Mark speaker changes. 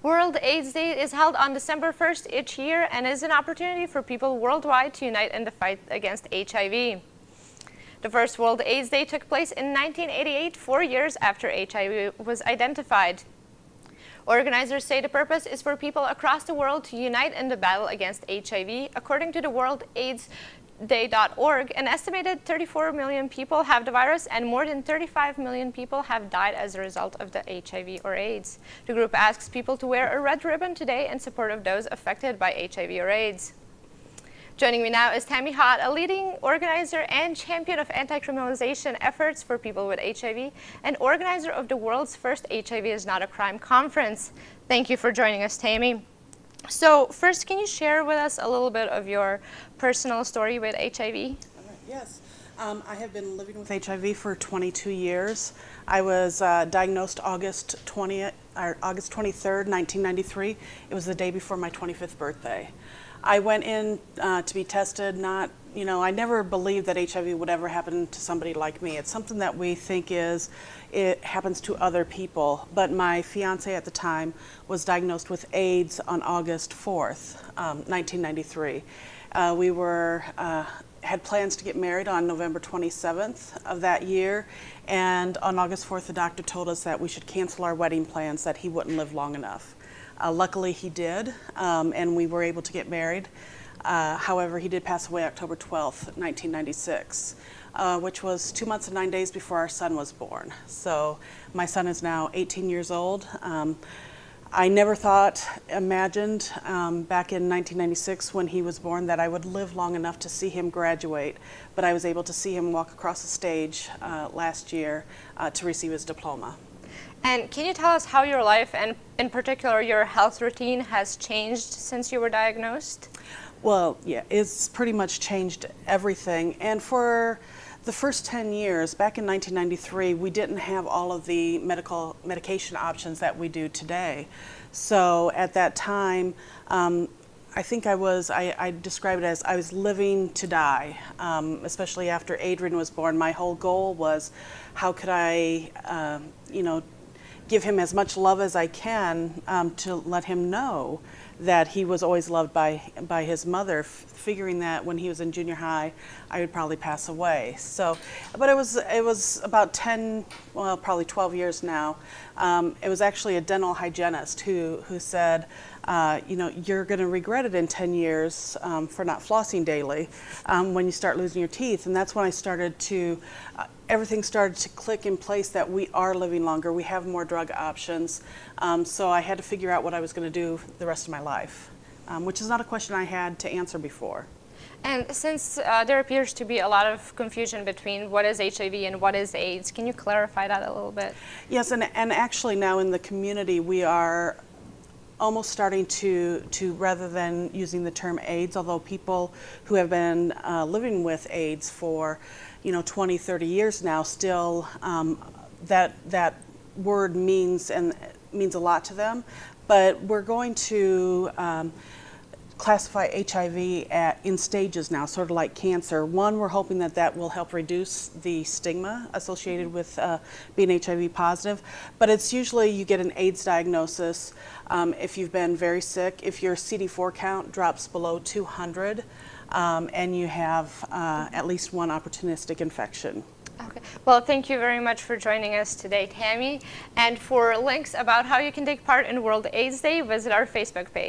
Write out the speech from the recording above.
Speaker 1: World AIDS Day is held on December 1st each year and is an opportunity for people worldwide to unite in the fight against HIV. The first World AIDS Day took place in 1988, 4 years after HIV was identified. Organizers say the purpose is for people across the world to unite in the battle against HIV. According to the WorldAIDSDay.org, an estimated 34 million people have the virus and more than 35 million people have died as a result of the HIV or AIDS. The group asks people to wear a red ribbon today in support of those affected by HIV or AIDS. Joining me now is Tami, a leading organizer and champion of anti-criminalization efforts for people with HIV and organizer of the world's first HIV is Not a Crime conference. Thank you for joining us, Tami. So first, can you share with us a little bit of your personal story with HIV?
Speaker 2: Yes. I have been living with HIV for 22 years. I was diagnosed August 23rd, 1993. It was the day before my 25th birthday. I went in to be tested. I never believed that HIV would ever happen to somebody like me. It's something that we think it happens to other people. But my fiance at the time was diagnosed with AIDS on August 4th, 1993. We had plans to get married on November 27th of that year, and on August 4th the doctor told us that we should cancel our wedding plans, that he wouldn't live long enough. Luckily he did, and we were able to get married. However, he did pass away October 12th, 1996, which was 2 months and 9 days before our son was born. So my son is now 18 years old. I never imagined back in 1996 when he was born that I would live long enough to see him graduate, but I was able to see him walk across the stage last year to receive his diploma.
Speaker 1: And can you tell us how your life, and in particular your health routine, has changed since you were diagnosed?
Speaker 2: Well, yeah, it's pretty much changed everything. And for the first 10 years, back in 1993, we didn't have all of the medication options that we do today. So at that time, I think I describe it as I was living to die, especially after Adrian was born. My whole goal was, how could I, give him as much love as I can to let him know that he was always loved by his mother, figuring that when he was in junior high, I would probably pass away. So, but it was about probably 12 years now. It was actually a dental hygienist who said, you're going to regret it in 10 years for not flossing daily when you start losing your teeth. And that's when I started to, everything started to click in place that we are living longer. We have more drug options. So I had to figure out what I was going to do the rest of my life, which is not a question I had to answer before.
Speaker 1: And since there appears to be a lot of confusion between what is HIV and what is AIDS, can you clarify that a little bit?
Speaker 2: Yes, and actually now in the community we are almost starting to rather than using the term AIDS, although people who have been living with AIDS for 20, 30 years now, still that word means a lot to them. But we're going to classify HIV in stages now, sort of like cancer. One, we're hoping that will help reduce the stigma associated with being HIV positive. But it's usually you get an AIDS diagnosis if you've been very sick, if your CD4 count drops below 200, and you have at least one opportunistic infection.
Speaker 1: Okay. Well, thank you very much for joining us today, Tami. And for links about how you can take part in World AIDS Day, visit our Facebook page.